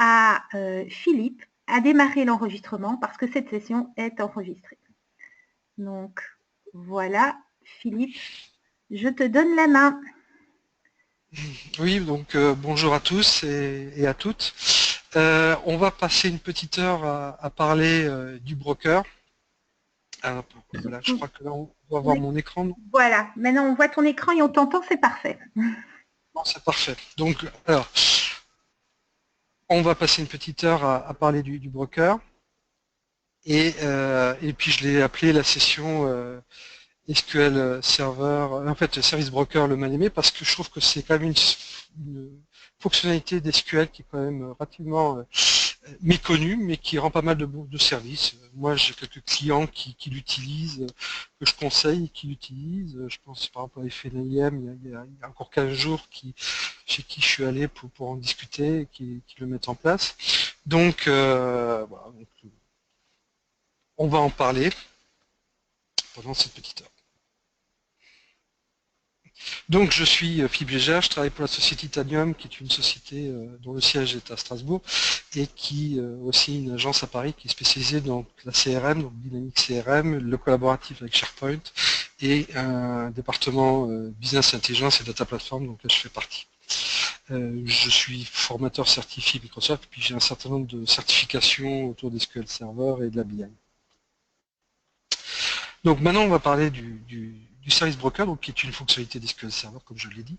à Philippe à démarrer l'enregistrement parce que cette session est enregistrée. Donc voilà, Philippe, je te donne la main. Oui, donc bonjour à tous et à toutes. On va passer une petite heure à parler du broker. Alors, voilà, je crois que là on doit voir Oui, mon écran. Non, voilà, maintenant on voit ton écran et on t'entend, c'est parfait. non, c'est parfait. Donc, alors, on va passer une petite heure à parler du broker. Et puis je l'ai appelé la session SQL Server, en fait Service Broker le mal aimé, parce que je trouve que c'est quand même une fonctionnalité d'SQL qui est quand même relativement méconnue, mais qui rend pas mal de services. Moi, j'ai quelques clients qui l'utilisent, que je conseille, qui l'utilisent. Je pense par exemple à FNIM, il y a encore 15 jours, chez qui je suis allé pour en discuter, qui le mettent en place. Donc, voilà, donc, on va en parler pendant cette petite heure. Donc je suis Philippe Gégère, je travaille pour la société Titanium, qui est une société dont le siège est à Strasbourg, et qui aussi une agence à Paris qui est spécialisée dans la CRM, donc Dynamics CRM, le collaboratif avec SharePoint, et un département Business Intelligence et Data Platform, donc là je fais partie. Je suis formateur certifié Microsoft, puis j'ai un certain nombre de certifications autour des SQL Server et de la BI. Donc maintenant on va parler du service broker, donc qui est une fonctionnalité d'SQL Server, comme je l'ai dit,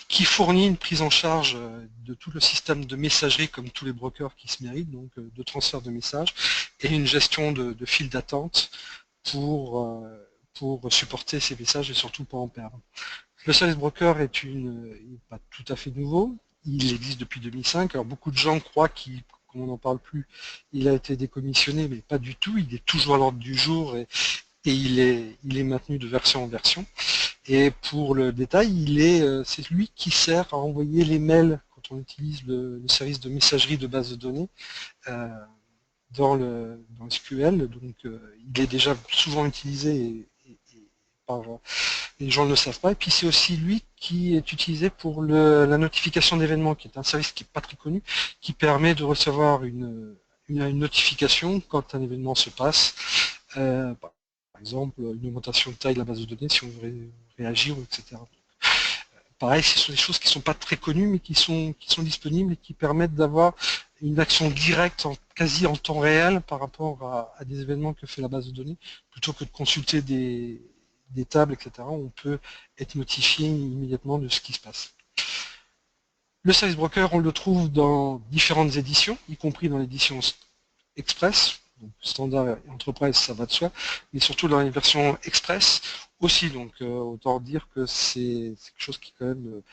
qui fournit une prise en charge de tout le système de messagerie, comme tous les brokers qui se méritent, donc de transfert de messages, et une gestion de file d'attente pour supporter ces messages et surtout pas en perdre. Le service broker est pas tout à fait nouveau, il existe depuis 2005, alors beaucoup de gens croient qu'on n'en parle plus, il a été décommissionné, mais pas du tout, il est toujours à l'ordre du jour et il est maintenu de version en version. Et pour le détail, c'est lui qui sert à envoyer les mails quand on utilise le service de messagerie de base de données euh, dans SQL. Donc, il est déjà souvent utilisé par les gens ne le savent pas. Et puis, c'est aussi lui qui est utilisé pour la notification d'événements, qui est un service qui n'est pas très connu, qui permet de recevoir une notification quand un événement se passe. Par exemple, une augmentation de taille de la base de données si on veut réagir, etc. Pareil, ce sont des choses qui ne sont pas très connues, mais qui sont disponibles et qui permettent d'avoir une action directe, quasi en temps réel, par rapport à des événements que fait la base de données, plutôt que de consulter des tables, etc. On peut être notifié immédiatement de ce qui se passe. Le service broker, on le trouve dans différentes éditions, y compris dans l'édition Express, donc standard et enterprise, ça va de soi, mais surtout dans les versions Express aussi, donc autant dire que c'est quelque chose qui quand même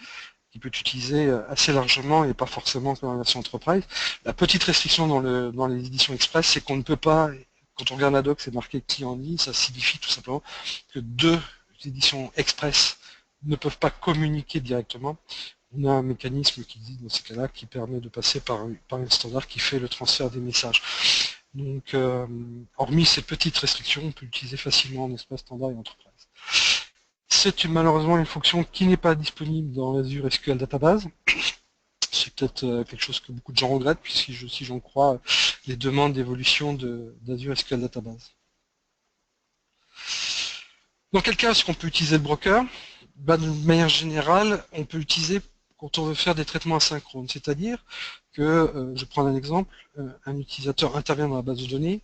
qui peut être utilisé assez largement et pas forcément dans la version enterprise. La petite restriction dans les éditions Express, c'est qu'on ne peut pas, quand on regarde la doc, c'est marqué client en ligne, ça signifie tout simplement que deux éditions Express ne peuvent pas communiquer directement. On a un mécanisme qui dit dans ces cas-là qui permet de passer par une standard qui fait le transfert des messages. Donc, hormis ces petites restrictions, on peut l'utiliser facilement en espace standard et enterprise. C'est malheureusement une fonction qui n'est pas disponible dans Azure SQL Database. C'est peut-être quelque chose que beaucoup de gens regrettent, puisque si j'en crois les demandes d'évolution d'Azure SQL Database. Dans quel cas est-ce qu'on peut utiliser le broker? De manière générale, on peut l'utiliser quand on veut faire des traitements asynchrones, c'est-à-dire que, je prends un exemple, un utilisateur intervient dans la base de données,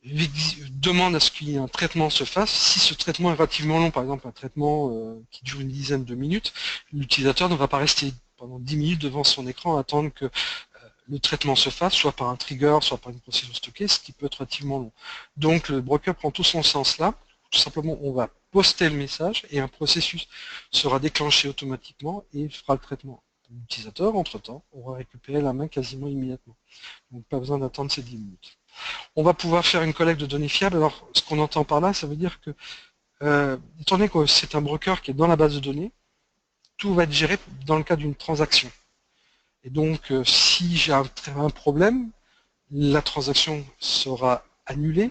demande à ce qu'un traitement se fasse. Si ce traitement est relativement long, par exemple un traitement qui dure une dizaine de minutes, l'utilisateur ne va pas rester pendant 10 minutes devant son écran à attendre que le traitement se fasse, soit par un trigger, soit par une procédure stockée, ce qui peut être relativement long. Donc le broker prend tout son sens là. Tout simplement, on va poster le message et un processus sera déclenché automatiquement et fera le traitement. L'utilisateur, entre-temps, aura récupéré la main quasiment immédiatement. Donc pas besoin d'attendre ces 10 minutes. On va pouvoir faire une collecte de données fiables. Alors, ce qu'on entend par là, ça veut dire que, étant donné que c'est un broker qui est dans la base de données, tout va être géré dans le cas d'une transaction. Et donc, si j'ai un problème, la transaction sera annulée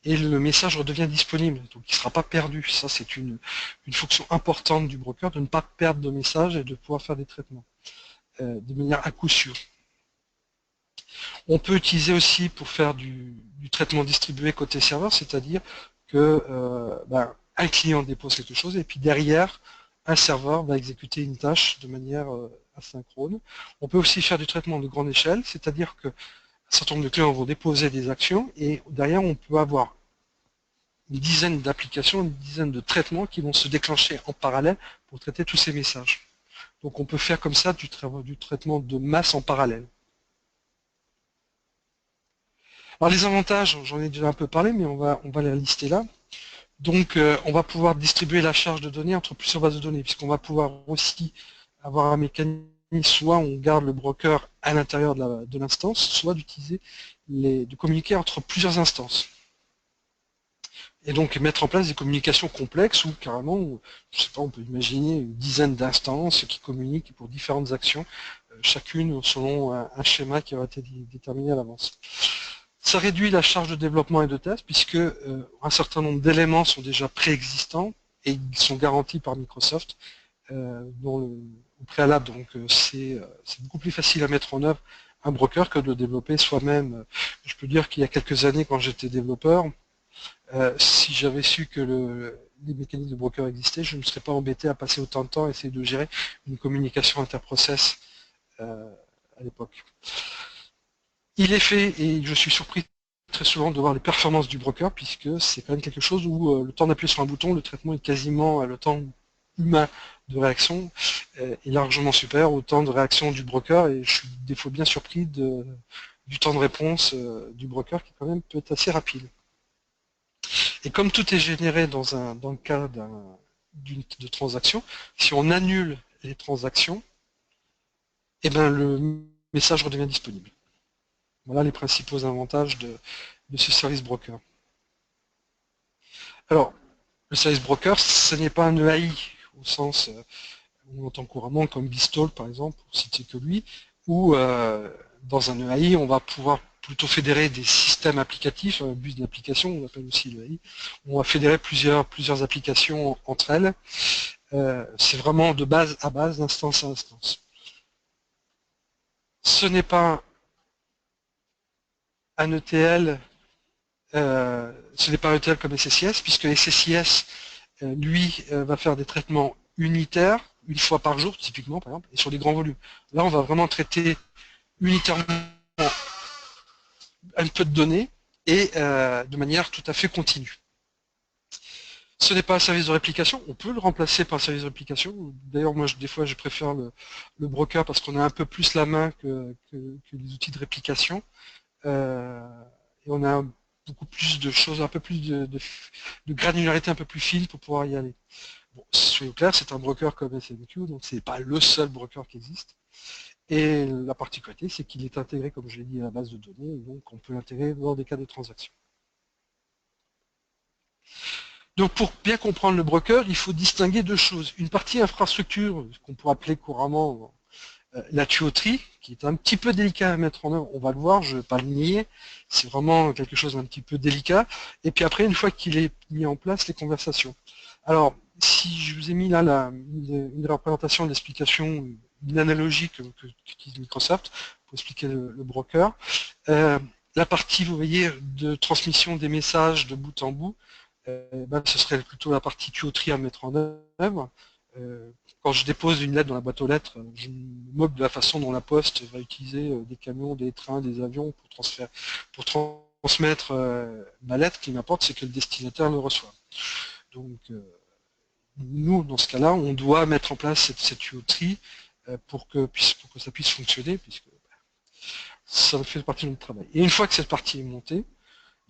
et le message redevient disponible. Donc, il ne sera pas perdu. Ça, c'est une fonction importante du broker, de ne pas perdre de message et de pouvoir faire des traitements de manière à coup sûr. On peut utiliser aussi pour faire du traitement distribué côté serveur, c'est-à-dire que un client dépose quelque chose et puis derrière, un serveur va exécuter une tâche de manière asynchrone. On peut aussi faire du traitement de grande échelle, c'est-à-dire que un certain nombre de clients vont déposer des actions et derrière on peut avoir une dizaine d'applications, une dizaine de traitements qui vont se déclencher en parallèle pour traiter tous ces messages. Donc on peut faire comme ça du traitement de masse en parallèle. Alors les avantages, j'en ai déjà un peu parlé, mais on va les lister là. Donc on va pouvoir distribuer la charge de données entre plusieurs bases de données, puisqu'on va pouvoir aussi avoir un mécanisme, soit on garde le broker à l'intérieur de l'instance, soit de communiquer entre plusieurs instances. Et donc mettre en place des communications complexes où carrément, je sais pas, on peut imaginer une dizaine d'instances qui communiquent pour différentes actions, chacune selon un schéma qui aura été déterminé à l'avance. Ça réduit la charge de développement et de test puisque un certain nombre d'éléments sont déjà préexistants et ils sont garantis par Microsoft au préalable. Donc c'est beaucoup plus facile à mettre en œuvre un broker que de développer soi-même. Je peux dire qu'il y a quelques années, quand j'étais développeur, si j'avais su que les mécanismes de broker existaient, je ne me serais pas embêté à passer autant de temps à essayer de gérer une communication interprocess à l'époque. Il est fait, et je suis surpris très souvent de voir les performances du broker, puisque c'est quand même quelque chose où le temps d'appuyer sur un bouton, le traitement est quasiment le temps humain de réaction est largement supérieur au temps de réaction du broker, et je suis des fois bien surpris du temps de réponse du broker qui quand même peut être assez rapide. Et comme tout est généré dans le cas de transaction, si on annule les transactions, eh ben le message redevient disponible. Voilà les principaux avantages de ce service broker. Alors, le service broker, ce n'est pas un EAI au sens où on entend couramment comme Bistol par exemple, pour citer que lui, où dans un EAI, on va pouvoir plutôt fédérer des systèmes applicatifs, un bus d'application, on appelle aussi l'EAI, on va fédérer plusieurs applications entre elles. C'est vraiment de base à base, d'instance à instance. Ce n'est pas un ETL, ce n'est pas un ETL comme SSIS, puisque SSIS, lui, va faire des traitements unitaires, une fois par jour, typiquement, par exemple, et sur des grands volumes. Là, on va vraiment traiter unitairement un peu de données et de manière tout à fait continue. Ce n'est pas un service de réplication, on peut le remplacer par un service de réplication. D'ailleurs, moi, des fois, je préfère le broker parce qu'on a un peu plus la main que les outils de réplication. Et on a beaucoup plus de choses, un peu plus de granularité un peu plus fine pour pouvoir y aller. Bon, soyons clairs, c'est un broker comme SMQ, donc c'est pas le seul broker qui existe. Et la particularité, c'est qu'il est intégré, comme je l'ai dit, à la base de données, et donc on peut l'intégrer dans des cas de transaction. Donc pour bien comprendre le broker, il faut distinguer deux choses. Une partie infrastructure, ce qu'on pourrait appeler couramment la tuyauterie, qui est un petit peu délicat à mettre en œuvre, on va le voir, je ne vais pas le nier, c'est vraiment quelque chose d'un petit peu délicat. Et puis après, une fois qu'il est mis en place, les conversations. Alors, si je vous ai mis là une représentation de l'explication, une analogie qu'utilise Microsoft pour expliquer le broker, la partie, vous voyez, de transmission des messages de bout en bout, ce serait plutôt la partie tuyauterie à mettre en œuvre. Quand je dépose une lettre dans la boîte aux lettres, je me moque de la façon dont la poste va utiliser des camions, des trains, des avions pour transmettre ma lettre. Ce qui m'importe, c'est que le destinataire le reçoive. Donc, nous, dans ce cas-là, on doit mettre en place cette tuyauterie pour que ça puisse fonctionner, puisque ça fait partie de notre travail. Et une fois que cette partie est montée,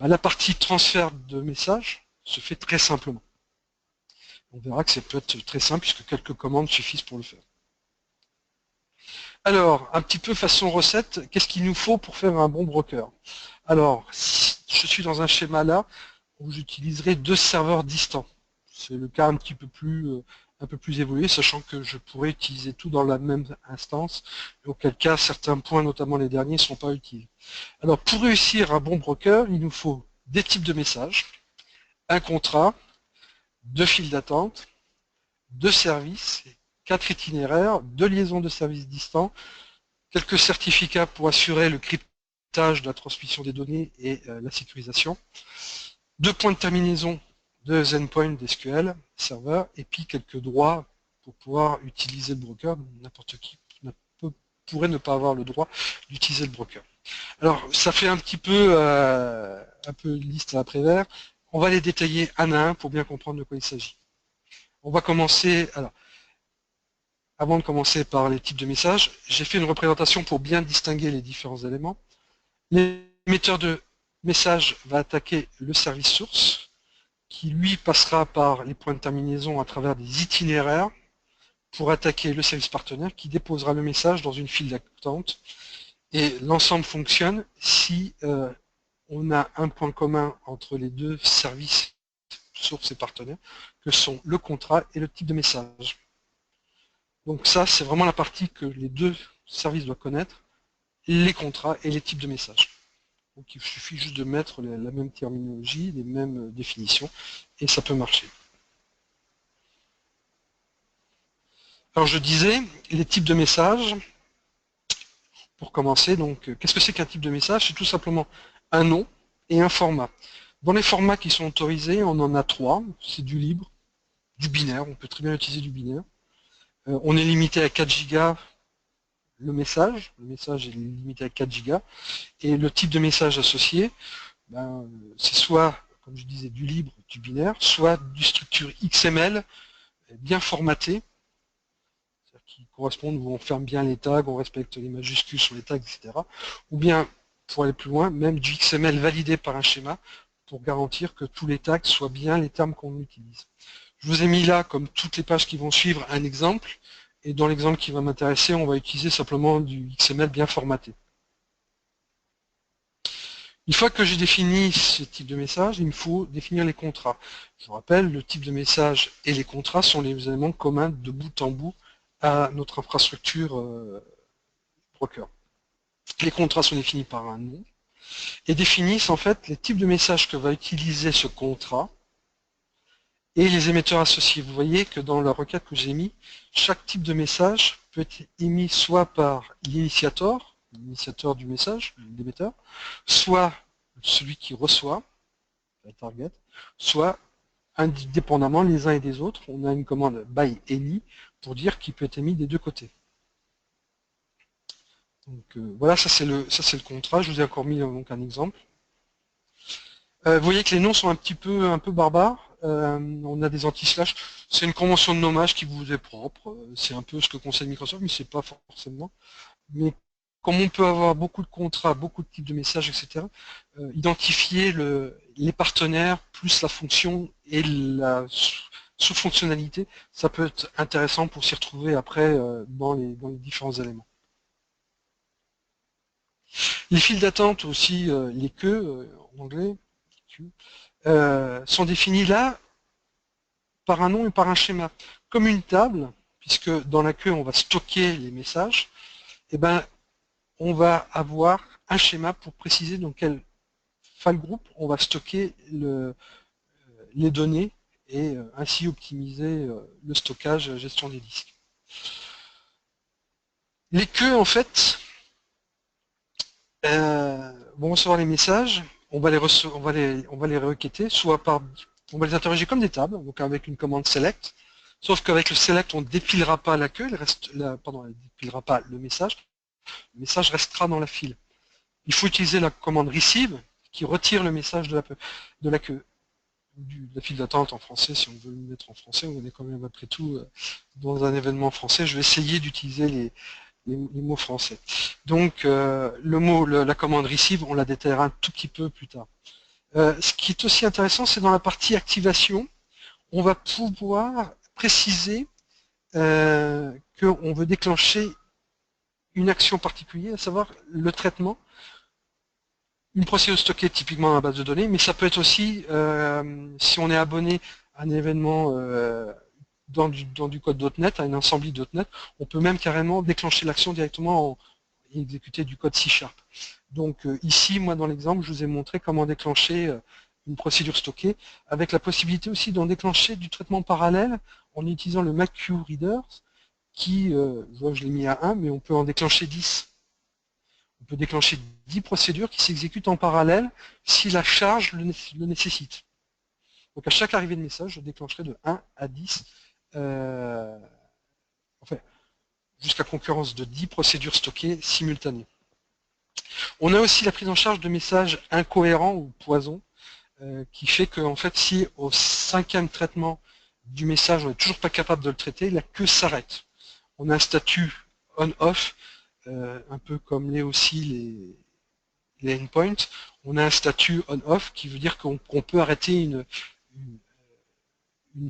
la partie transfert de messages se fait très simplement. On verra que ça peut être très simple puisque quelques commandes suffisent pour le faire. Alors, un petit peu façon recette, qu'est-ce qu'il nous faut pour faire un bon broker? Alors, je suis dans un schéma là où j'utiliserai deux serveurs distants. C'est le cas un peu plus évolué, sachant que je pourrais utiliser tout dans la même instance, auquel cas certains points, notamment les derniers, ne sont pas utiles. Alors, pour réussir un bon broker, il nous faut des types de messages, un contrat, deux files d'attente, deux services, 4 itinéraires, 2 liaisons de services distants, quelques certificats pour assurer le cryptage tâches de la transmission des données et la sécurisation. 2 points de terminaison de endpoint d'SQL Server, et puis quelques droits pour pouvoir utiliser le broker. N'importe qui pourrait ne pas avoir le droit d'utiliser le broker. Alors, ça fait un peu liste à Prévert. On va les détailler un à un pour bien comprendre de quoi il s'agit. On va commencer, alors, avant de commencer par les types de messages, j'ai fait une représentation pour bien distinguer les différents éléments. L'émetteur de message va attaquer le service source, qui lui passera par les points de terminaison à travers des itinéraires pour attaquer le service partenaire qui déposera le message dans une file d'attente. Et l'ensemble fonctionne si on a un point commun entre les deux services sources et partenaires, que sont le contrat et le type de message. Donc ça, c'est vraiment la partie que les deux services doivent connaître, les contrats et les types de messages. Donc il suffit juste de mettre la même terminologie, les mêmes définitions, et ça peut marcher. Alors je disais, les types de messages, pour commencer, donc qu'est-ce que c'est qu'un type de message? C'est tout simplement un nom et un format. Dans les formats qui sont autorisés, on en a 3, c'est du libre, du binaire, on peut très bien utiliser du binaire. On est limité à 4 gigas le message est limité à 4 gigas, et le type de message associé, ben, c'est soit, comme je disais, du libre, du binaire, soit du structure XML bien formatée, qui correspondent où on ferme bien les tags, on respecte les majuscules sur les tags, etc. Ou bien, pour aller plus loin, même du XML validé par un schéma pour garantir que tous les tags soient bien les termes qu'on utilise. Je vous ai mis là, comme toutes les pages qui vont suivre, un exemple, et dans l'exemple qui va m'intéresser, on va utiliser simplement du XML bien formaté. Une fois que j'ai défini ce type de message, il me faut définir les contrats. Je vous rappelle, le type de message et les contrats sont les éléments communs de bout en bout à notre infrastructure broker. Les contrats sont définis par un nom et définissent en fait les types de messages que va utiliser ce contrat et les émetteurs associés. Vous voyez que dans la requête que j'ai mis, chaque type de message peut être émis soit par l'initiateur du message, l'émetteur, soit celui qui reçoit, la target, soit indépendamment les uns et des autres, on a une commande by any pour dire qu'il peut être émis des deux côtés. Donc voilà, ça c'est le contrat. Je vous ai encore mis donc un exemple. Vous voyez que les noms sont un peu barbares. On a des anti-slash. C'est une convention de nommage qui vous est propre. C'est un peu ce que conseille Microsoft, mais c'est pas forcément. Mais comme on peut avoir beaucoup de contrats, beaucoup de types de messages, etc., identifier les partenaires plus la fonction et la sous-fonctionnalité, ça peut être intéressant pour s'y retrouver après dans les différents éléments. Les files d'attente aussi, les queues en anglais, sont définis là par un nom et par un schéma. Comme une table, puisque dans la queue on va stocker les messages, et ben on va avoir un schéma pour préciser dans quel file group on va stocker les données et ainsi optimiser le stockage, gestion des disques. Les queues en fait vont recevoir les messages, on va les requêter, soit par, on va les interroger comme des tables, donc avec une commande select, sauf qu'avec le select, on ne dépilera pas la queue, on ne dépilera pas le message restera dans la file. Il faut utiliser la commande receive, qui retire le message de la queue, de la file d'attente en français, si on veut le mettre en français, on est quand même après tout dans un événement français, je vais essayer d'utiliser les mots français. Donc la commande receive, on la détaillera un tout petit peu plus tard. Ce qui est aussi intéressant, c'est dans la partie activation, on va pouvoir préciser qu'on veut déclencher une action particulière, à savoir le traitement, une procédure stockée typiquement dans la base de données, mais ça peut être aussi, si on est abonné à un événement dans du code .NET, à une assembly .NET, on peut même carrément déclencher l'action directement et exécuter du code C#. Donc ici, moi dans l'exemple, je vous ai montré comment déclencher une procédure stockée, avec la possibilité aussi d'en déclencher du traitement parallèle en utilisant le MacQReader, qui, je l'ai mis à 1, mais on peut en déclencher 10. On peut déclencher 10 procédures qui s'exécutent en parallèle si la charge le nécessite. Donc à chaque arrivée de message, je déclencherai de 1 à 10, enfin, jusqu'à concurrence de 10 procédures stockées simultanées. On a aussi la prise en charge de messages incohérents ou poison, qui fait que en fait, si au 5e traitement du message, on n'est toujours pas capable de le traiter, la queue s'arrête. On a un statut on-off, un peu comme l'est aussi les endpoints. On a un statut on-off qui veut dire qu'on peut arrêter une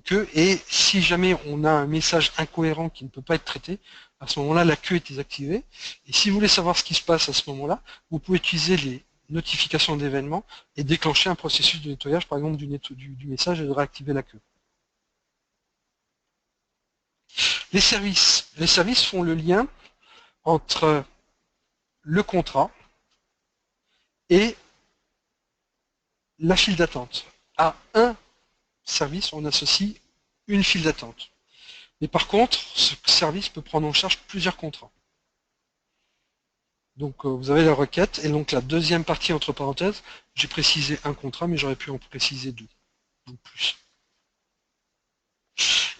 queue, et si jamais on a un message incohérent qui ne peut pas être traité, à ce moment-là, la queue est désactivée. Et si vous voulez savoir ce qui se passe à ce moment-là, vous pouvez utiliser les notifications d'événements et déclencher un processus de nettoyage, par exemple, du message, et de réactiver la queue. Les services font le lien entre le contrat et la file d'attente. À un service, on associe une file d'attente. Mais par contre, ce service peut prendre en charge plusieurs contrats. Donc vous avez la requête, et donc la deuxième partie entre parenthèses, j'ai précisé un contrat, mais j'aurais pu en préciser deux, ou plus.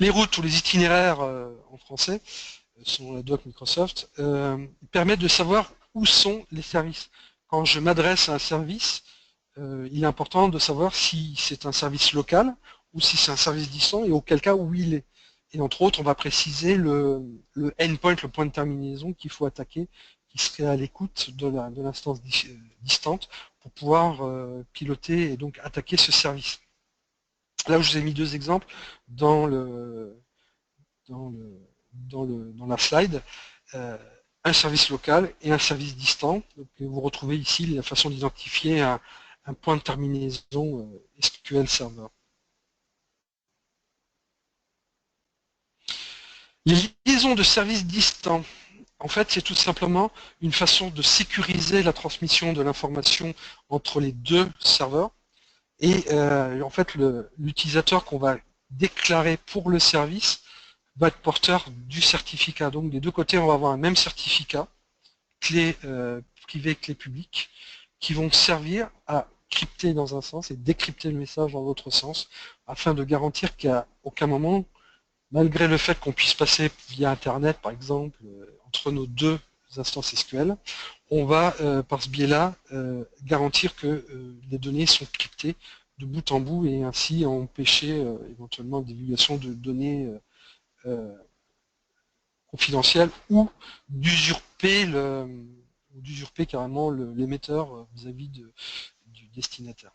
Les routes ou les itinéraires en français, selon la doc Microsoft, permettent de savoir où sont les services. Quand je m'adresse à un service, il est important de savoir si c'est un service local ou si c'est un service distant, et auquel cas où il est. Et entre autres, on va préciser le endpoint, le point de terminaison qu'il faut attaquer, qui serait à l'écoute de l'instance distante pour pouvoir piloter et donc attaquer ce service. Là où je vous ai mis deux exemples dans la slide, un service local et un service distant. Donc, vous retrouvez ici la façon d'identifier un point de terminaison SQL Server. Les liaisons de services distants, en fait, c'est tout simplement une façon de sécuriser la transmission de l'information entre les deux serveurs. Et en fait, l'utilisateur qu'on va déclarer pour le service va être porteur du certificat. Donc des deux côtés, on va avoir un même certificat, clé privée, clé publique, qui vont servir à crypter dans un sens et décrypter le message dans l'autre sens, afin de garantir qu'à aucun moment, malgré le fait qu'on puisse passer via Internet, par exemple, entre nos deux instances SQL, on va, par ce biais-là, garantir que les données sont cryptées de bout en bout, et ainsi empêcher éventuellement la divulgation de données confidentielles, ou d'usurper carrément l'émetteur vis-à-vis du destinataire.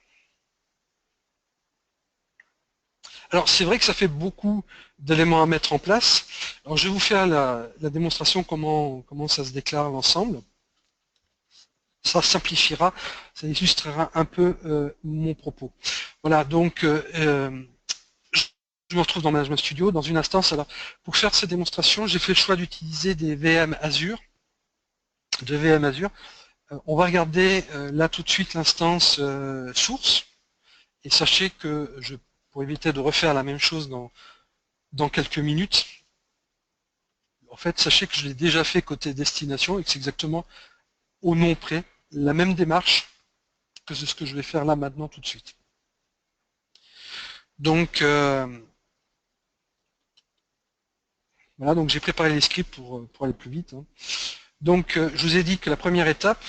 Alors c'est vrai que ça fait beaucoup d'éléments à mettre en place. Alors je vais vous faire la démonstration comment ça se déclare l'ensemble. Ça simplifiera, ça illustrera un peu mon propos. Voilà, donc je me retrouve dans Management Studio, dans une instance. Alors, pour faire cette démonstration, j'ai fait le choix d'utiliser des VM Azure, on va regarder là tout de suite l'instance source, et sachez que pour éviter de refaire la même chose dans quelques minutes, en fait, sachez que je l'ai déjà fait côté destination et que c'est exactement au nom près la même démarche que ce que je vais faire là maintenant tout de suite. Donc voilà, donc j'ai préparé les scripts pour aller plus vite. Donc je vous ai dit que la première étape,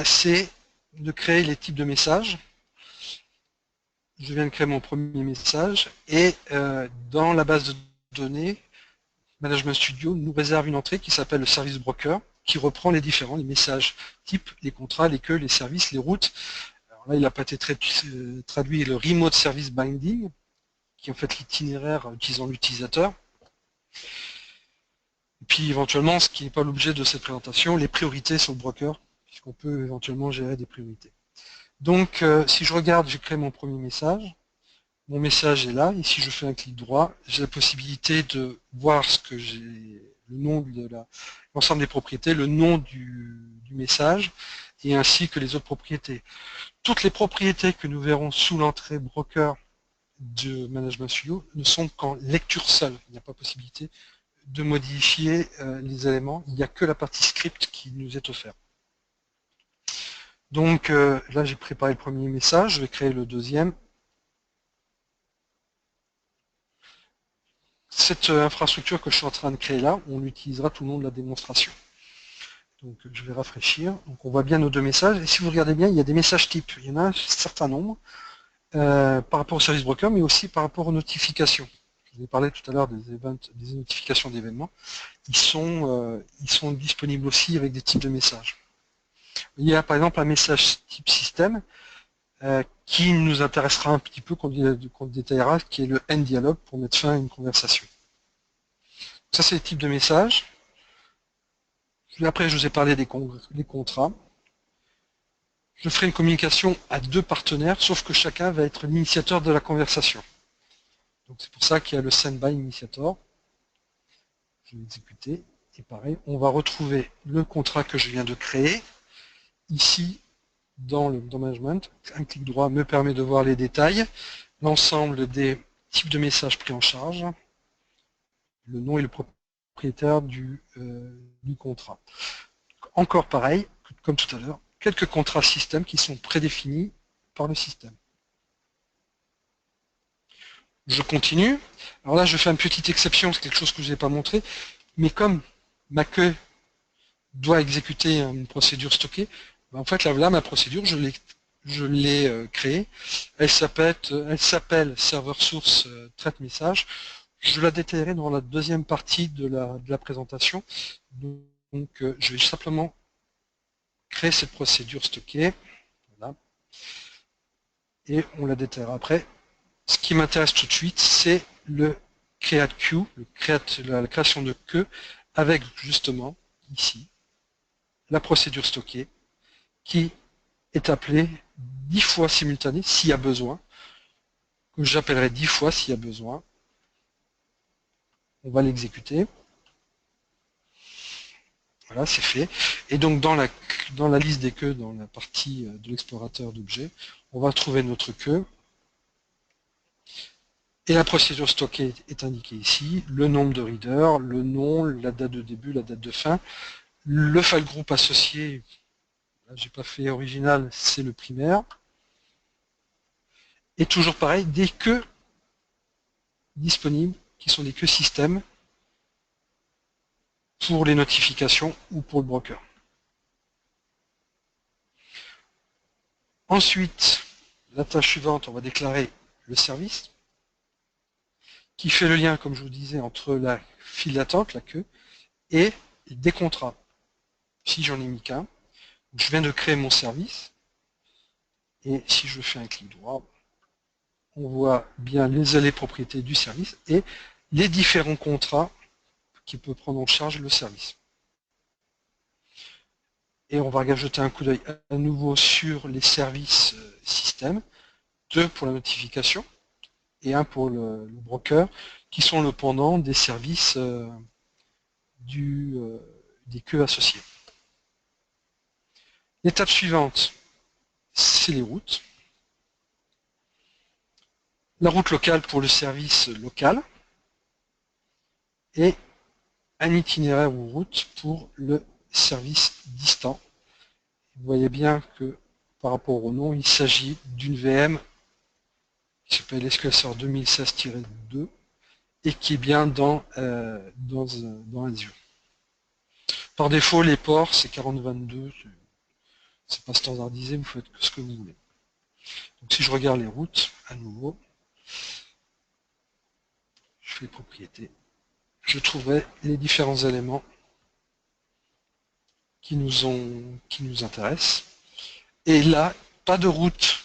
c'est de créer les types de messages. Je viens de créer mon premier message, et dans la base de données, Management Studio nous réserve une entrée qui s'appelle le service broker, qui reprend les messages types, les contrats, les queues, les services, les routes. Alors là, il n'a pas été traduit le remote service binding, qui est en fait l'itinéraire utilisant l'utilisateur. Et puis éventuellement, ce qui n'est pas l'objet de cette présentation, les priorités sur le broker, puisqu'on peut éventuellement gérer des priorités. Donc si je regarde, j'ai créé mon premier message. Mon message est là, et si je fais un clic droit, j'ai la possibilité de voir ce que j'ai, le nom de l'ensemble des propriétés, le nom du message, et ainsi que les autres propriétés. Toutes les propriétés que nous verrons sous l'entrée broker de Management Studio ne sont qu'en lecture seule. Il n'y a pas possibilité de modifier les éléments. Il n'y a que la partie script qui nous est offerte. Donc là, j'ai préparé le premier message, je vais créer le deuxième. Cette infrastructure que je suis en train de créer là, on l'utilisera tout le long de la démonstration. Donc je vais rafraîchir. Donc on voit bien nos deux messages. Et si vous regardez bien, il y a des messages types. Il y en a un certain nombre par rapport au service broker, mais aussi par rapport aux notifications. Je vous ai parlé tout à l'heure des notifications d'événements. Ils sont disponibles aussi avec des types de messages. Il y a par exemple un message type système qui nous intéressera un petit peu, qu'on détaillera, qui est le end dialogue pour mettre fin à une conversation. Ça, c'est les types de messages. Après, je vous ai parlé des contrats. Je ferai une communication à deux partenaires, sauf que chacun va être l'initiateur de la conversation. Donc c'est pour ça qu'il y a le send by initiator. Je vais exécuter. Et pareil, on va retrouver le contrat que je viens de créer. Ici, dans le management, un clic droit me permet de voir les détails, l'ensemble des types de messages pris en charge, le nom et le propriétaire du contrat. Encore pareil, comme tout à l'heure, quelques contrats système qui sont prédéfinis par le système. Je continue. Alors là, je fais une petite exception, c'est quelque chose que je n'ai pas montré, mais comme ma queue doit exécuter une procédure stockée, en fait, là, ma procédure, je l'ai créée. Elle s'appelle serveur source traite message. Je la détaillerai dans la deuxième partie de la présentation. Donc, je vais simplement créer cette procédure stockée. Voilà. Et on la détaillera après. Ce qui m'intéresse tout de suite, c'est le create queue, la création de queue, avec justement, ici, la procédure stockée, qui est appelée 10 fois simultanée s'il y a besoin, que j'appellerai 10 fois s'il y a besoin. On va l'exécuter. Voilà, c'est fait. Et donc dans la liste des queues, dans la partie de l'explorateur d'objets, on va trouver notre queue. Et la procédure stockée est indiquée ici, le nombre de readers, le nom, la date de début, la date de fin, le file group associé, là j'ai pas fait original, c'est le primaire. Et toujours pareil, des queues disponibles, qui sont des queues système, pour les notifications ou pour le broker. Ensuite, la tâche suivante, on va déclarer le service, qui fait le lien, comme je vous disais, entre la file d'attente, la queue, et des contrats. Si j'en ai mis qu'un, je viens de créer mon service, et si je fais un clic droit, on voit bien les propriétés du service et les différents contrats qui peuvent prendre en charge le service. Et on va jeter un coup d'œil à nouveau sur les services système, 2 pour la notification et 1 pour le broker, qui sont le pendant des services des queues associées. L'étape suivante, c'est les routes. La route locale pour le service local et un itinéraire ou route pour le service distant. Vous voyez bien que par rapport au nom, il s'agit d'une VM qui s'appelle SQL Server 2016-2 et qui est bien dans Azure. Par défaut, les ports, c'est 4022, c'est pas standardisé, vous faites ce que vous voulez. Donc si je regarde les routes, à nouveau, je fais les propriétés, je trouverai les différents éléments qui nous intéressent. Et là, pas de route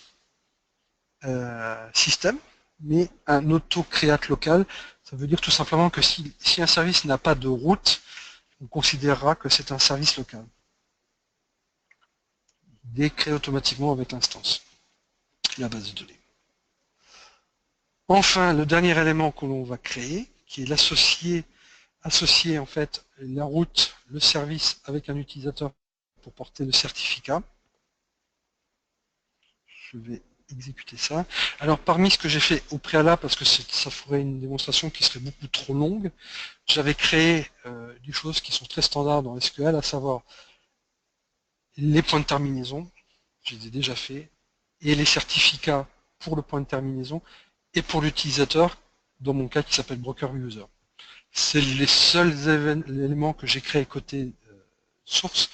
système, mais un auto-create local. Ça veut dire tout simplement que si un service n'a pas de route, on considérera que c'est un service local. Il est créé automatiquement avec l'instance, la base de données. Enfin, le dernier élément que l'on va créer, qui est l'associer en fait la route, le service avec un utilisateur pour porter le certificat. Je vais exécuter ça. Alors parmi ce que j'ai fait au préalable, parce que ça ferait une démonstration qui serait beaucoup trop longue, j'avais créé des choses qui sont très standards dans SQL, à savoir les points de terminaison, je les ai déjà fait, et les certificats pour le point de terminaison, et pour l'utilisateur, dans mon cas qui s'appelle broker user. C'est les seuls éléments que j'ai créés côté source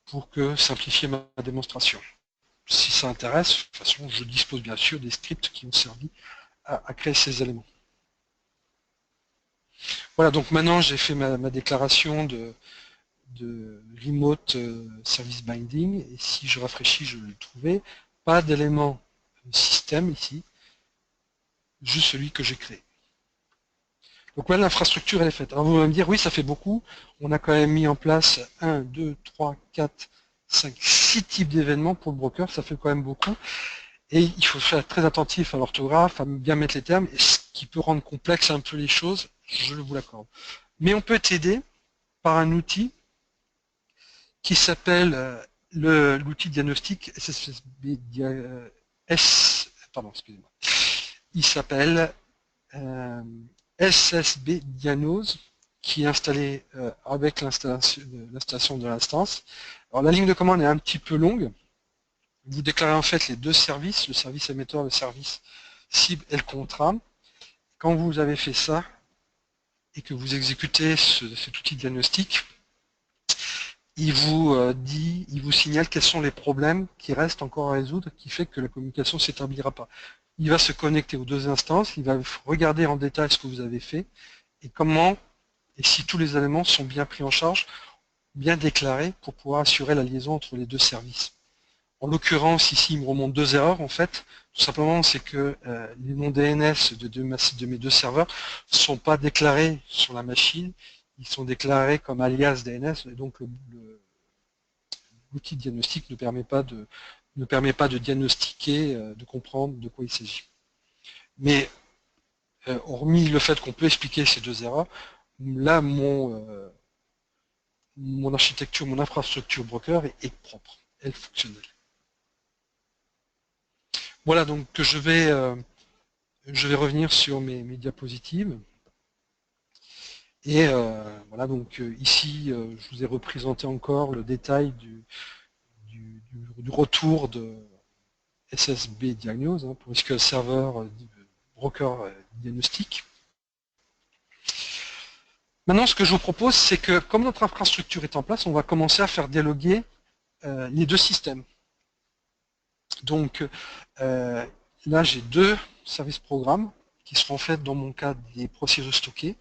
pour simplifier ma démonstration. Si ça intéresse, de toute façon, je dispose bien sûr des scripts qui ont servi à créer ces éléments. Voilà, donc maintenant j'ai fait ma déclaration de remote service binding, et si je rafraîchis, je vais le trouver. Pas d'élément système ici, juste celui que j'ai créé. Donc voilà, l'infrastructure elle est faite. Alors vous allez me dire, oui, ça fait beaucoup. On a quand même mis en place 1, 2, 3, 4, 5, 6 types d'événements pour le broker, ça fait quand même beaucoup. Et il faut faire très attentif à l'orthographe, à bien mettre les termes, et ce qui peut rendre complexe un peu les choses, je vous l'accorde. Mais on peut t'aider par un outil qui s'appelle l'outil diagnostic SSB, pardon, excusez-moi. Il s'appelle SSB Diagnose, qui est installé avec l'installation de l'instance. Alors la ligne de commande est un petit peu longue. Vous déclarez en fait les deux services, le service émetteur, le service cible et le contrat. Quand vous avez fait ça et que vous exécutez cet outil diagnostic, il vous signale quels sont les problèmes qui restent encore à résoudre, qui fait que la communication ne s'établira pas. Il va se connecter aux deux instances, il va regarder en détail ce que vous avez fait et comment, et si tous les éléments sont bien pris en charge, bien déclarés pour pouvoir assurer la liaison entre les deux services. En l'occurrence, ici, il me remonte deux erreurs, en fait. Tout simplement, c'est que les noms DNS de mes deux serveurs ne sont pas déclarés sur la machine, ils sont déclarés comme alias DNS, et donc l'outil de diagnostic ne permet pas de diagnostiquer, de comprendre de quoi il s'agit. Mais hormis le fait qu'on peut expliquer ces deux erreurs, là, mon architecture, mon infrastructure broker est propre, elle est fonctionnelle. Voilà, donc je vais revenir sur mes diapositives. Et voilà, donc ici, je vous ai représenté encore le détail du retour de SSB Diagnose, hein, pour SQL Server Broker Diagnostic. Maintenant, ce que je vous propose, c'est que comme notre infrastructure est en place, on va commencer à faire dialoguer les deux systèmes. Donc là, j'ai deux services programmes qui seront faits dans mon cas des procédures stockées.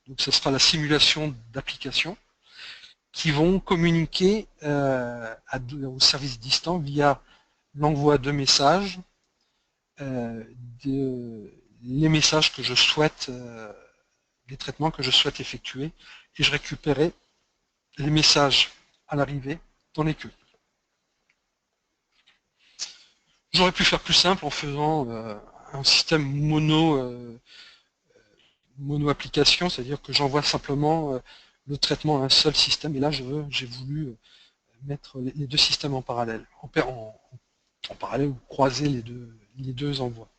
Donc ce sera la simulation d'applications qui vont communiquer aux services distants via l'envoi de messages, les messages que je souhaite, les traitements que je souhaite effectuer, et je récupérerai les messages à l'arrivée dans les queues. J'aurais pu faire plus simple en faisant un système mono application, c'est-à-dire que j'envoie simplement le traitement à un seul système, et là j'ai voulu mettre les deux systèmes en parallèle, en parallèle ou croiser les deux envois.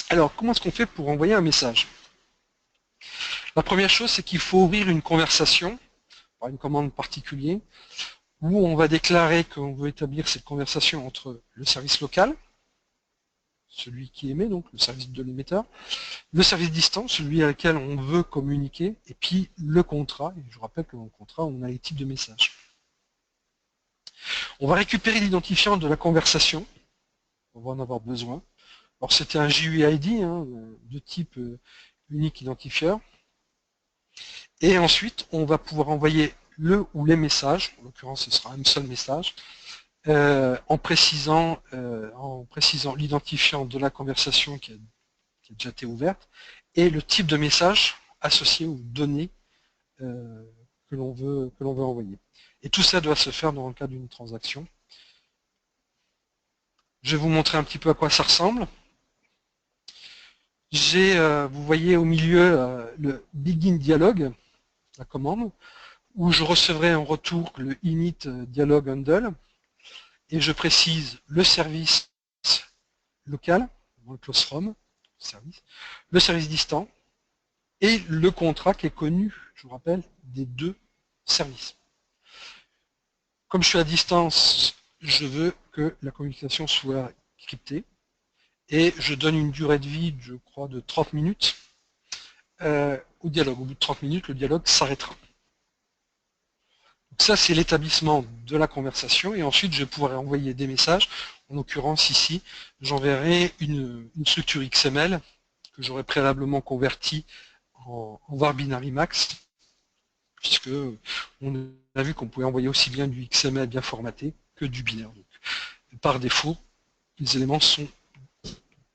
Alors, comment est-ce qu'on fait pour envoyer un message? La première chose, c'est qu'il faut ouvrir une conversation, par une commande particulière, où on va déclarer qu'on veut établir cette conversation entre le service local, celui qui émet, donc le service de l'émetteur, le service distant, celui à lequel on veut communiquer, et puis le contrat. Et je vous rappelle que dans le contrat, on a les types de messages. On va récupérer l'identifiant de la conversation, on va en avoir besoin. Alors c'était un GUID hein, de type unique identifieur. Et ensuite, on va pouvoir envoyer le ou les messages, en l'occurrence ce sera un seul message, en précisant l'identifiant de la conversation qui a déjà été ouverte et le type de message associé aux données que l'on veut envoyer. Et tout ça doit se faire dans le cadre d'une transaction. Je vais vous montrer un petit peu à quoi ça ressemble. Vous voyez au milieu le Begin Dialogue, la commande, où je recevrai en retour le init dialog handle. et je précise le service local, le close from, le service distant, et le contrat qui est connu, je vous rappelle, des deux services. Comme je suis à distance, je veux que la communication soit cryptée, et je donne une durée de vie, je crois, de 30 minutes au dialogue. Au bout de 30 minutes, le dialogue s'arrêtera. Donc ça, c'est l'établissement de la conversation, et ensuite, je pourrai envoyer des messages. En l'occurrence, ici, j'enverrai une structure XML que j'aurai préalablement convertie en var binary max, puisque on a vu qu'on pouvait envoyer aussi bien du XML bien formaté que du binaire. Donc, par défaut, les éléments sont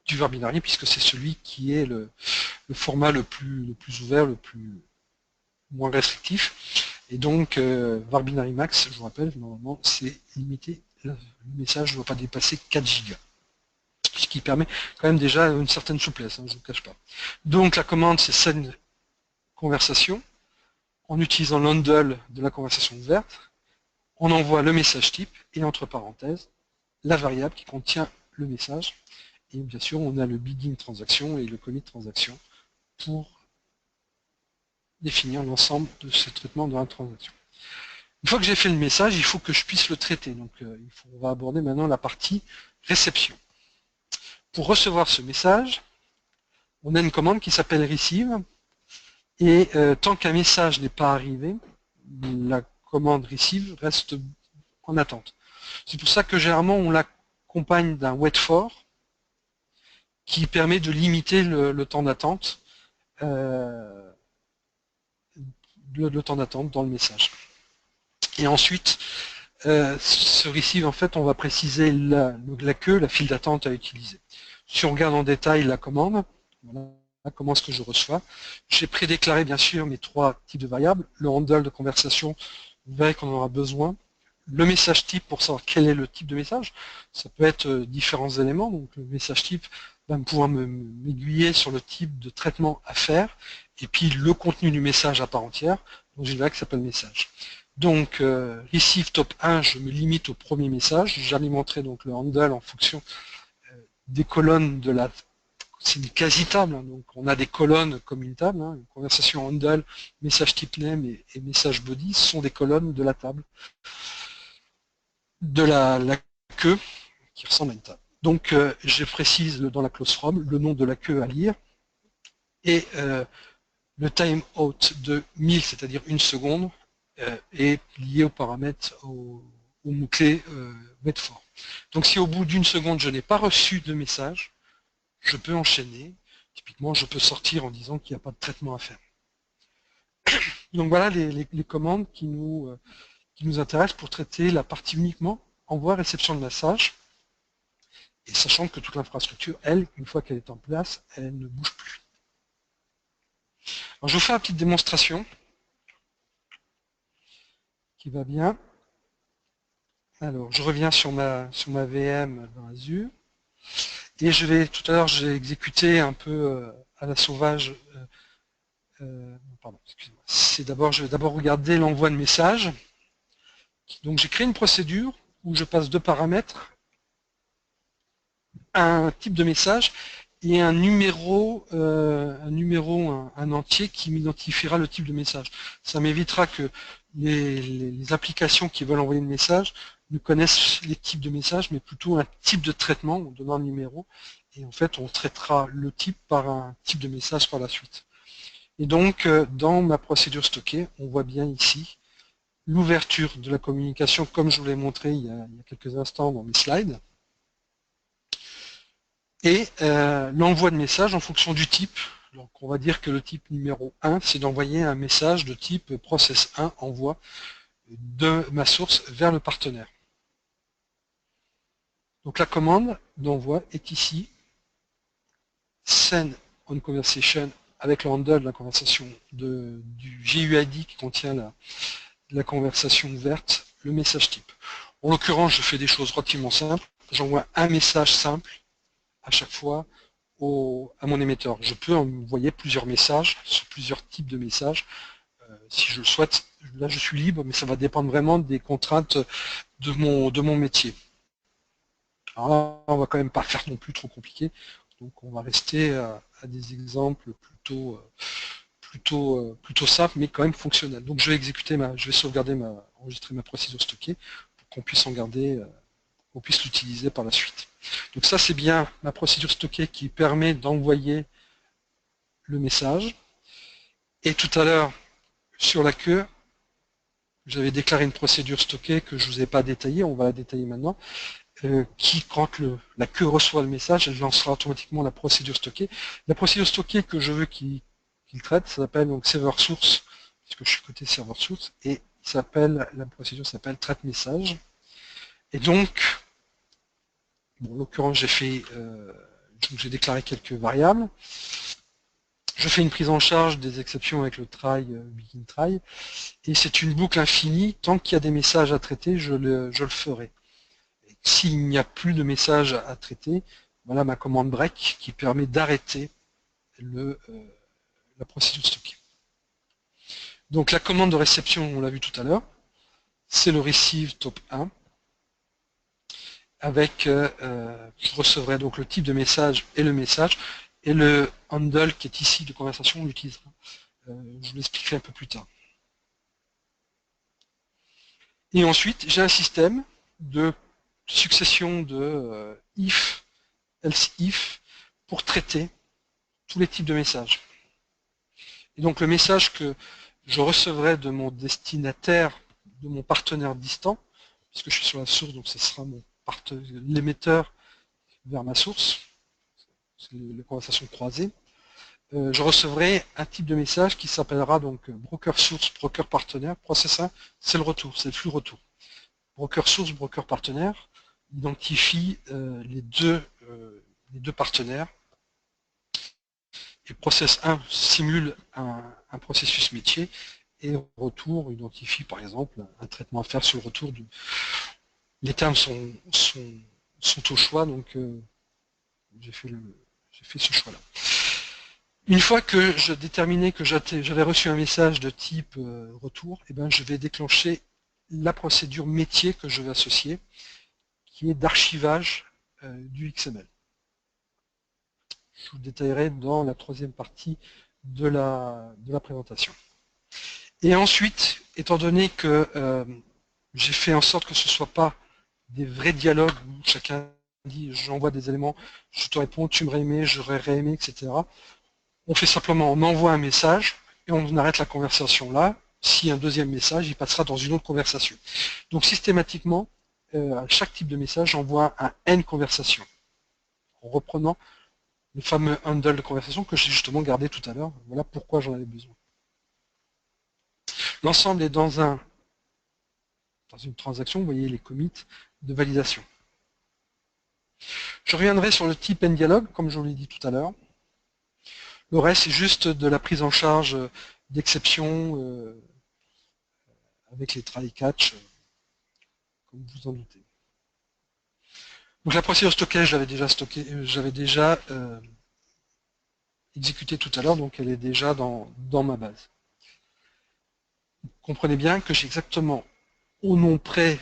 du var binary, puisque c'est celui qui est le format le plus ouvert, le moins restrictif. Et donc, var binary max, je vous rappelle, normalement, c'est limité. Le message ne doit pas dépasser 4 gigas. Ce qui permet quand même déjà une certaine souplesse, hein, je ne vous cache pas. Donc, la commande, c'est send conversation. En utilisant l'handle de la conversation ouverte, on envoie le message type et entre parenthèses, la variable qui contient le message. Et bien sûr, on a le begin transaction et le commit transaction pour définir l'ensemble de ce traitement de la transaction. Une fois que j'ai fait le message, il faut que je puisse le traiter. Donc, on va aborder maintenant la partie réception. Pour recevoir ce message, on a une commande qui s'appelle receive. Et tant qu'un message n'est pas arrivé, la commande receive reste en attente. C'est pour ça que généralement on l'accompagne d'un wait for qui permet de limiter le temps d'attente dans le message. Et ensuite, ce receive, en fait, on va préciser la queue, la file d'attente à utiliser. Si on regarde en détail la commande, voilà comment est-ce que je reçois. J'ai prédéclaré bien sûr mes 3 types de variables, le handle de conversation, vous verrez qu'on en aura besoin, le message type pour savoir quel est le type de message, ça peut être différents éléments, donc le message type va pouvoir m'aiguiller sur le type de traitement à faire, et puis le contenu du message à part entière, donc j'ai une variable qui s'appelle message. Donc receive top 1, je me limite au premier message, j'alimenterai donc le handle en fonction des colonnes de la... C'est une quasi-table, hein, donc on a des colonnes comme une table, hein, une conversation handle, message type name et message body sont des colonnes de la table, de la queue qui ressemble à une table. Donc je précise dans la clause from le nom de la queue à lire et le timeout de 1000, c'est-à-dire 1 seconde, est lié au paramètre, au mot-clé wait for. Donc si au bout d'1 seconde je n'ai pas reçu de message, je peux enchaîner. Typiquement, je peux sortir en disant qu'il n'y a pas de traitement à faire. Donc voilà les commandes qui nous intéressent pour traiter la partie uniquement envoi-réception de message. Et sachant que toute l'infrastructure, elle, une fois qu'elle est en place, elle ne bouge plus. Alors je vous fais une petite démonstration qui va bien. Alors je reviens sur ma VM dans Azure. Et tout à l'heure, j'ai exécuté un peu à la sauvage. Pardon, excusez-moi. Je vais d'abord regarder l'envoi de message. Donc j'ai créé une procédure où je passe 2 paramètres, un type de message et un numéro, un entier qui m'identifiera le type de message. Ça m'évitera que les applications qui veulent envoyer le message ne connaissent les types de messages, mais plutôt un type de traitement en donnant un numéro. Et en fait, on traitera le type par un type de message par la suite. Et donc, dans ma procédure stockée, on voit bien ici l'ouverture de la communication, comme je vous l'ai montré il y a quelques instants dans mes slides, et l'envoi de message en fonction du type. Donc, on va dire que le type numéro 1, c'est d'envoyer un message de type process1 envoie de ma source vers le partenaire. Donc la commande d'envoi est ici, send on conversation avec le handle de la conversation du GUID qui contient la conversation ouverte, le message type. En l'occurrence, je fais des choses relativement simples. J'envoie un message simple à chaque fois à mon émetteur. Je peux envoyer plusieurs messages sur plusieurs types de messages si je le souhaite. Là, je suis libre, mais ça va dépendre vraiment des contraintes de mon métier. Alors là, on va quand même pas faire non plus trop compliqué, donc on va rester à des exemples plutôt simples, mais quand même fonctionnels. Donc je vais sauvegarder enregistrer ma procédure stockée pour qu'on puisse qu'on puisse l'utiliser par la suite. Donc ça, c'est bien ma procédure stockée qui permet d'envoyer le message. Et tout à l'heure, sur la queue, j'avais déclaré une procédure stockée que je ne vous ai pas détaillée, on va la détailler maintenant, qui, quand la queue reçoit le message, elle lancera automatiquement la procédure stockée. La procédure stockée que je veux qu'il traite, ça s'appelle donc serveur source, puisque je suis côté serveur source, et la procédure s'appelle traite message. Et donc, bon, en l'occurrence, j'ai déclaré quelques variables. Je fais une prise en charge des exceptions avec le try, begin try, et c'est une boucle infinie. Tant qu'il y a des messages à traiter, je le ferai. S'il n'y a plus de messages à traiter, voilà ma commande break qui permet d'arrêter la procédure stockée. Donc la commande de réception, on l'a vu tout à l'heure, c'est le receive top 1, avec, je recevrai donc le type de message, et le handle qui est ici de conversation, on l'utilisera. Je vous l'expliquerai un peu plus tard. Et ensuite, j'ai un système de succession de if, else if, pour traiter tous les types de messages. Et donc le message que je recevrai de mon destinataire, de mon partenaire distant, puisque je suis sur la source, donc ce sera l'émetteur vers ma source, c'est les conversations croisées, je recevrai un type de message qui s'appellera donc broker source, broker partenaire. Process 1, c'est le retour, c'est le flux retour. Broker source, broker partenaire identifie les deux partenaires. Et process 1 simule un processus métier et retour identifie par exemple un traitement à faire sur le retour. Les termes sont au choix, donc j'ai fait ce choix-là. Une fois que je déterminais que j'avais reçu un message de type retour, eh ben, je vais déclencher la procédure métier que je vais associer, qui est d'archivage du XML. Je vous détaillerai dans la troisième partie de la présentation. Et ensuite, étant donné que j'ai fait en sorte que ce ne soit pas des vrais dialogues où chacun dit j'envoie des éléments, je te réponds, tu m'aurais aimé, j'aurais réaimé, etc. On fait simplement, on envoie un message et on arrête la conversation là. Si un deuxième message, il passera dans une autre conversation. Donc systématiquement, à chaque type de message, j'envoie un N conversation. En reprenant le fameux handle de conversation que j'ai justement gardé tout à l'heure. Voilà pourquoi j'en avais besoin. L'ensemble est dans une transaction, vous voyez les commits de validation. Je reviendrai sur le type NDialog, comme je vous l'ai dit tout à l'heure. Le reste, c'est juste de la prise en charge d'exceptions avec les try-catch, comme vous en doutez. Donc la procédure stockage, j'avais déjà exécuté tout à l'heure, donc elle est déjà dans ma base. Vous comprenez bien que j'ai exactement au nom près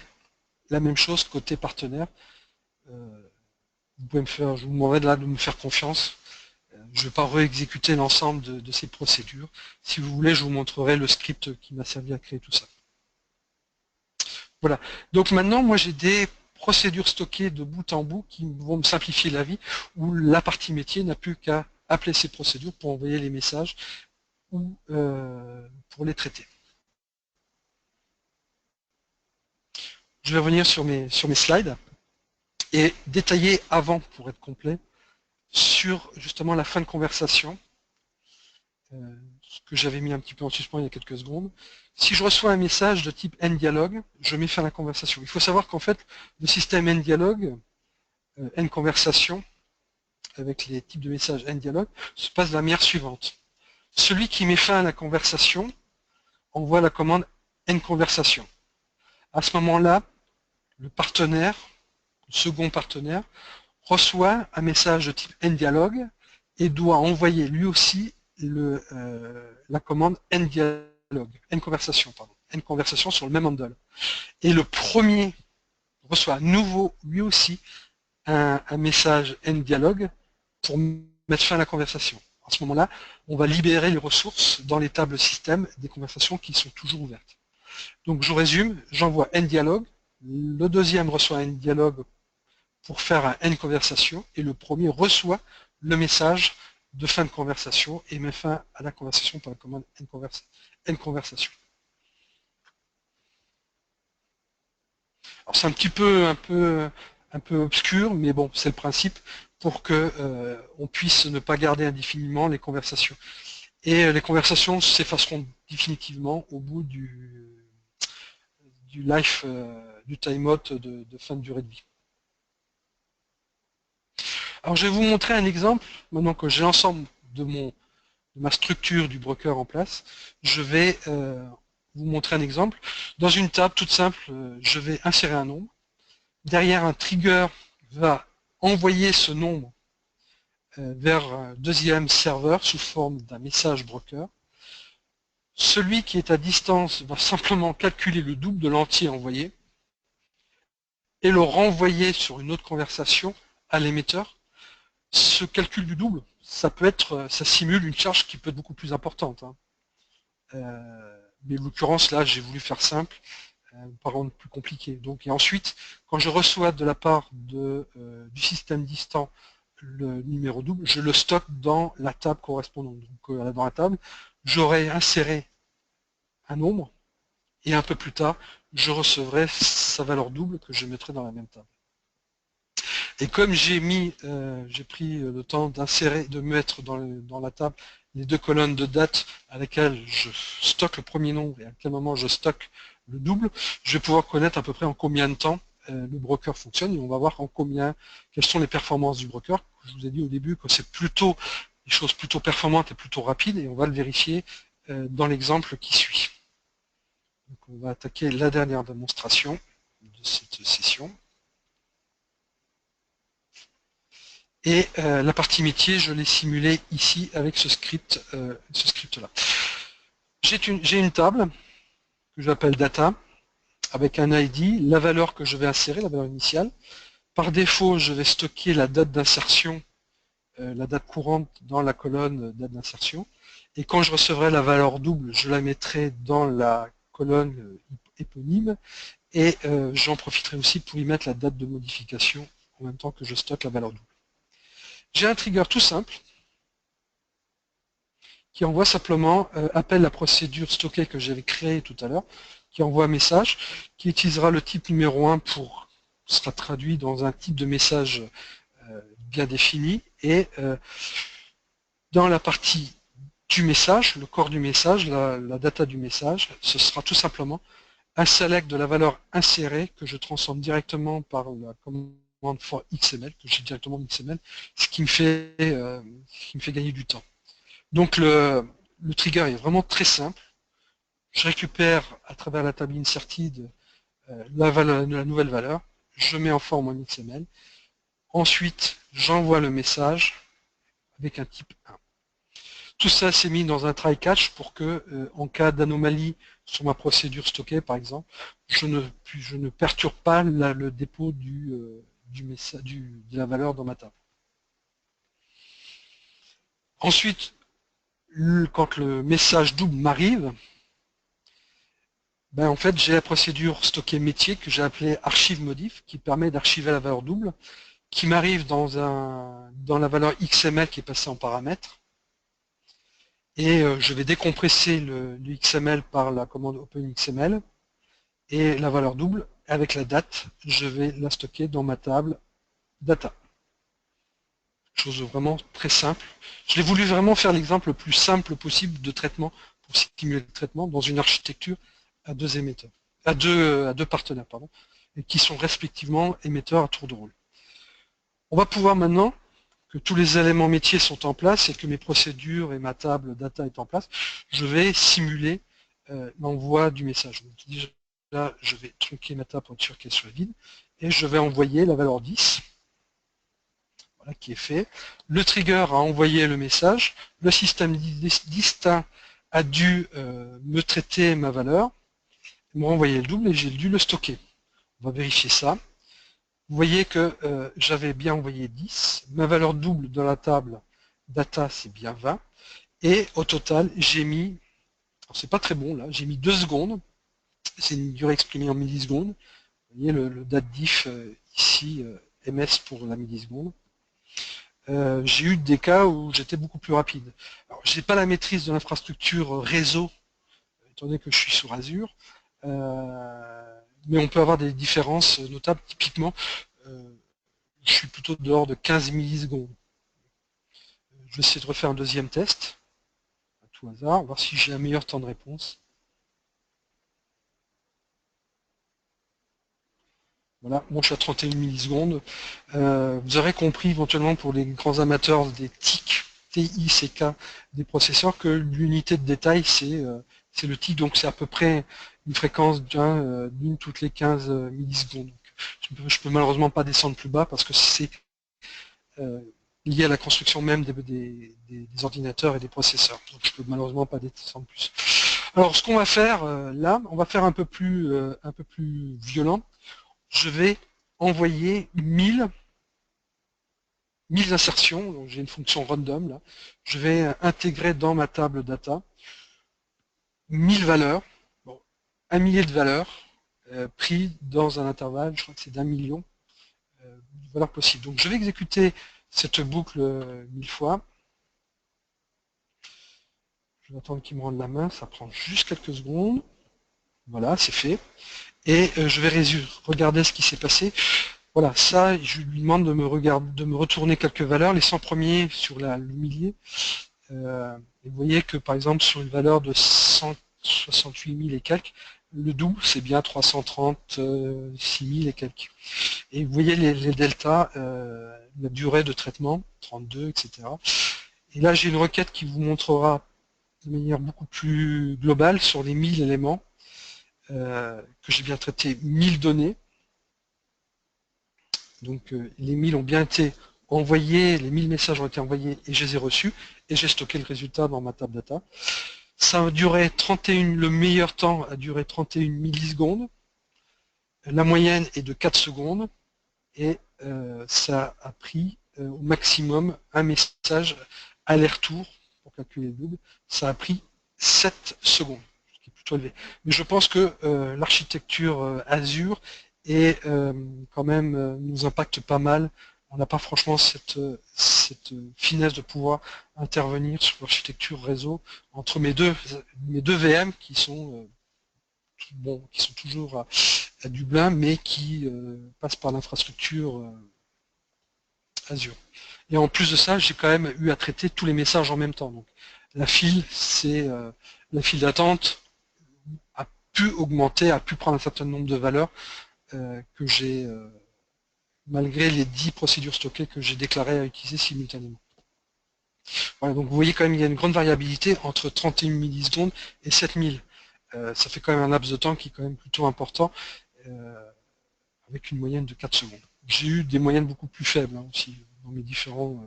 la même chose côté partenaire. Je vous demanderai de me faire confiance. Je ne vais pas réexécuter l'ensemble de ces procédures. Si vous voulez, je vous montrerai le script qui m'a servi à créer tout ça. Voilà. Donc maintenant, moi j'ai des procédures stockées de bout en bout qui vont me simplifier la vie, où la partie métier n'a plus qu'à appeler ces procédures pour envoyer les messages ou pour les traiter. Je vais revenir sur mes slides et détailler avant, pour être complet, sur justement la fin de conversation, ce que j'avais mis un petit peu en suspens il y a quelques secondes. Si je reçois un message de type NDialog, je mets fin à la conversation. Il faut savoir qu'en fait, le système NDialog, NConversation, avec les types de messages NDialog, se passe de la manière suivante. Celui qui met fin à la conversation envoie la commande NConversation. À ce moment-là, le partenaire, le second partenaire, reçoit un message de type NDialog et doit envoyer lui aussi la commande NConversation sur le même handle. Et le premier reçoit à nouveau lui aussi un message end dialogue pour mettre fin à la conversation. À ce moment-là, on va libérer les ressources dans les tables système des conversations qui sont toujours ouvertes. Donc je résume, j'envoie end dialogue, le deuxième reçoit un dialogue pour faire un end conversation, et le premier reçoit le message de fin de conversation et met fin à la conversation par la commande end conversation. Alors c'est un petit peu un peu obscur, mais bon, c'est le principe pour que on puisse ne pas garder indéfiniment les conversations. Et les conversations s'effaceront définitivement au bout du life, du timeout de fin de durée de vie. Alors je vais vous montrer un exemple, maintenant que j'ai l'ensemble de ma structure du broker en place, je vais vous montrer un exemple. Dans une table toute simple, je vais insérer un nombre. Derrière, un trigger va envoyer ce nombre vers un deuxième serveur sous forme d'un message broker. Celui qui est à distance va simplement calculer le double de l'entier envoyé et le renvoyer sur une autre conversation à l'émetteur. Ce calcul du double, ça simule une charge qui peut être beaucoup plus importante. Mais en l'occurrence, là, j'ai voulu faire simple, pas rendre plus compliqué. Donc, et ensuite, quand je reçois de la part du système distant le numéro double, je le stocke dans la table correspondante. Donc, dans la table, j'aurai inséré un nombre, et un peu plus tard, je recevrai sa valeur double que je mettrai dans la même table. Et comme j'ai pris le temps d'insérer, de mettre dans la table les deux colonnes de date à laquelle je stocke le premier nombre et à quel moment je stocke le double, je vais pouvoir connaître à peu près en combien de temps le broker fonctionne, et on va voir quelles sont les performances du broker. Je vous ai dit au début que c'est plutôt des choses plutôt performantes et plutôt rapides, et on va le vérifier dans l'exemple qui suit. Donc on va attaquer la dernière démonstration de cette session. Et la partie métier, je l'ai simulée ici avec ce script-là. J'ai une table que j'appelle data, avec un ID, la valeur que je vais insérer, la valeur initiale. Par défaut, je vais stocker la date d'insertion, la date courante dans la colonne date d'insertion. Et quand je recevrai la valeur double, je la mettrai dans la colonne éponyme. Et j'en profiterai aussi pour y mettre la date de modification en même temps que je stocke la valeur double. J'ai un trigger tout simple qui envoie simplement, appelle la procédure stockée que j'avais créée tout à l'heure, qui envoie un message, qui utilisera le type numéro 1 sera traduit dans un type de message bien défini, et dans la partie du message, le corps du message, la data du message, ce sera tout simplement un select de la valeur insérée que je transforme directement par la commande for XML, que j'ai directement en XML, ce qui me fait gagner du temps. Donc le trigger est vraiment très simple. Je récupère à travers la table inserted la nouvelle valeur, je mets en forme en XML. Ensuite, j'envoie le message avec un type 1. Tout ça s'est mis dans un try catch pour que, en cas d'anomalie sur ma procédure stockée, par exemple, je ne perturbe pas le dépôt de la valeur dans ma table. Ensuite, quand le message double m'arrive, en fait, j'ai la procédure stockée métier que j'ai appelée archive modif, qui permet d'archiver la valeur double, qui m'arrive dans la valeur XML qui est passée en paramètre. Et je vais décompresser le XML par la commande OpenXML, et la valeur double, avec la date, je vais la stocker dans ma table data. Chose vraiment très simple. Je l'ai voulu vraiment faire l'exemple le plus simple possible de traitement, pour simuler le traitement dans une architecture à deux émetteurs, à deux partenaires, pardon, et qui sont respectivement émetteurs à tour de rôle. On va pouvoir maintenant, que tous les éléments métiers sont en place et que mes procédures et ma table data est en place, je vais simuler l'envoi du message. Donc, déjà, je vais tronquer ma table pour être sûr qu'elle soit vide, et je vais envoyer la valeur 10. Voilà, qui est fait. Le trigger a envoyé le message, le système distinct a dû me traiter ma valeur, me renvoyer le double, et j'ai dû le stocker. On va vérifier ça. vous voyez que j'avais bien envoyé 10. Ma valeur double dans la table data, c'est bien 20. Et au total, j'ai mis, c'est pas très bon là, j'ai mis 2 secondes. C'est une durée exprimée en millisecondes. Vous voyez le date diff ici, ms pour la milliseconde. J'ai eu des cas où j'étais beaucoup plus rapide. Alors, j'ai pas la maîtrise de l'infrastructure réseau, étant donné que je suis sur Azure, mais on peut avoir des différences notables. Typiquement, je suis plutôt dehors de 15 millisecondes. Je vais essayer de refaire un deuxième test, à tout hasard, voir si j'ai un meilleur temps de réponse. Voilà, bon, je suis à 31 millisecondes. Vous aurez compris éventuellement pour les grands amateurs des TIC, TICK des processeurs, que l'unité de détail, c'est le TIC, donc c'est à peu près une fréquence d'une toutes les 15 millisecondes. Donc, je peux malheureusement pas descendre plus bas parce que c'est lié à la construction même des ordinateurs et des processeurs. Donc je peux malheureusement pas descendre plus. Alors ce qu'on va faire là, on va faire un peu plus violent. Je vais envoyer 1000 insertions, donc j'ai une fonction random là, je vais intégrer dans ma table data 1000 valeurs, bon, 1 millier de valeurs pris dans un intervalle, je crois que c'est d'1 million de valeurs possibles. Donc je vais exécuter cette boucle 1000 fois. Je vais attendre qu'il me rende la main, ça prend juste quelques secondes. Voilà, c'est fait. Et je vais regarder ce qui s'est passé. Voilà, ça, je lui demande de me retourner quelques valeurs, les 100 premiers sur le millier. Et vous voyez que par exemple sur une valeur de 168 000 et quelques, le double c'est bien 336 000 et quelques. Et vous voyez les deltas, la durée de traitement, 32, etc. Et là j'ai une requête qui vous montrera de manière beaucoup plus globale sur les 1000 éléments, que j'ai bien traité 1000 données. Donc les 1000 ont bien été envoyés, les 1000 messages ont été envoyés et je les ai reçus, et j'ai stocké le résultat dans ma table data. Ça a duré 31, le meilleur temps a duré 31 millisecondes, la moyenne est de 4 secondes, et ça a pris au maximum un message aller-retour pour calculer le double, ça a pris 7 secondes, ce qui est plutôt élevé. Mais je pense que l'architecture Azure est quand même nous impacte pas mal. On n'a pas franchement cette finesse de pouvoir intervenir sur l'architecture réseau entre mes deux VM qui sont qui sont toujours à Dublin, mais qui passent par l'infrastructure Azure. Et en plus de ça, j'ai quand même eu à traiter tous les messages en même temps. Donc, la file, c'est la file d'attente a pu augmenter, a pu prendre un certain nombre de valeurs que j'ai, malgré les 10 procédures stockées que j'ai déclarées à utiliser simultanément. Voilà, donc vous voyez quand même il y a une grande variabilité entre 31 millisecondes et 7000. Ça fait quand même un laps de temps qui est quand même plutôt important, avec une moyenne de 4 secondes. J'ai eu des moyennes beaucoup plus faibles aussi dans mes différents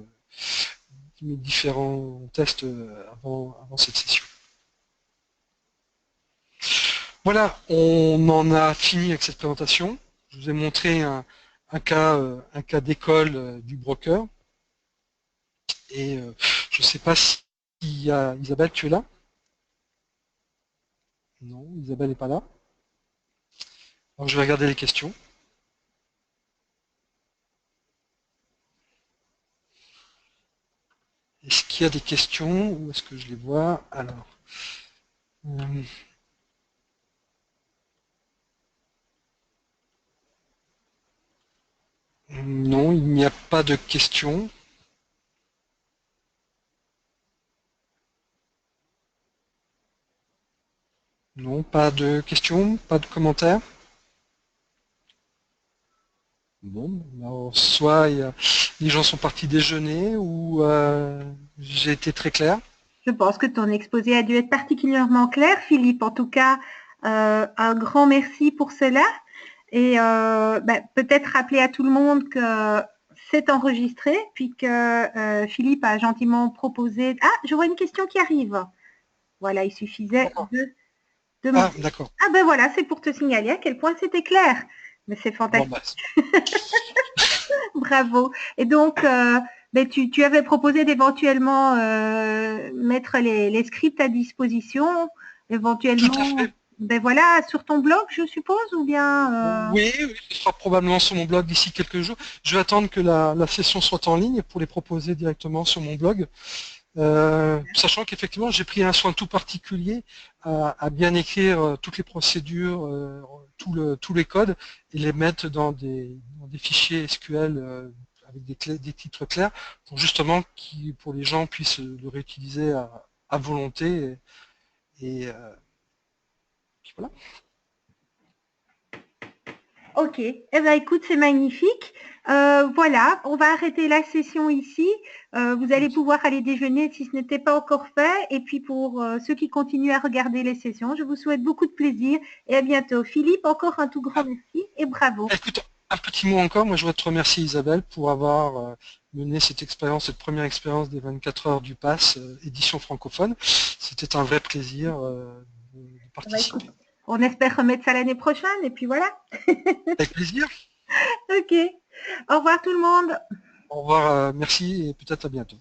tests avant cette session. Voilà, on en a fini avec cette présentation. Je vous ai montré un cas d'école du broker. Et je ne sais pas si Isabelle, tu es là? Non, Isabelle n'est pas là. Alors je vais regarder les questions. Est-ce qu'il y a des questions ou est-ce que je les vois? Alors, non, il n'y a pas de questions. Non, pas de questions, pas de commentaires. Bon, alors, soit les gens sont partis déjeuner ou j'ai été très clair. Je pense que ton exposé a dû être particulièrement clair, Philippe. En tout cas, un grand merci pour cela. Et peut-être rappeler à tout le monde que c'est enregistré, puis que Philippe a gentiment proposé... Ah, je vois une question qui arrive. Voilà, il suffisait de Ah, d'accord. Ah ben voilà, c'est pour te signaler à quel point c'était clair. Mais c'est Bon, fantastique. Bravo. Et donc, tu avais proposé d'éventuellement mettre les scripts à disposition, tout à éventuellement, fait. voilà, sur ton blog, je suppose, ou bien Oui, oui, ce sera probablement sur mon blog d'ici quelques jours. Je vais attendre que la session soit en ligne pour les proposer directement sur mon blog. Sachant qu'effectivement, j'ai pris un soin tout particulier à bien écrire toutes les procédures, tous les codes, et les mettre dans des fichiers SQL avec des titres clairs, pour justement pour les gens puissent le réutiliser à volonté. Puis voilà. Ok, eh ben, écoute, c'est magnifique. Voilà, on va arrêter la session ici. Vous allez pouvoir aller déjeuner si ce n'était pas encore fait. Et puis pour ceux qui continuent à regarder les sessions, je vous souhaite beaucoup de plaisir et à bientôt. Philippe, encore un tout grand merci et bravo. Écoute, un petit mot encore. Moi, je voudrais te remercier, Isabelle, pour avoir mené cette expérience, cette première expérience des 24 heures du Pass, édition francophone. C'était un vrai plaisir de Bah, écoute, participer. on espère remettre ça l'année prochaine et puis voilà. Avec plaisir. Ok, au revoir tout le monde. Au revoir, merci et peut-être à bientôt.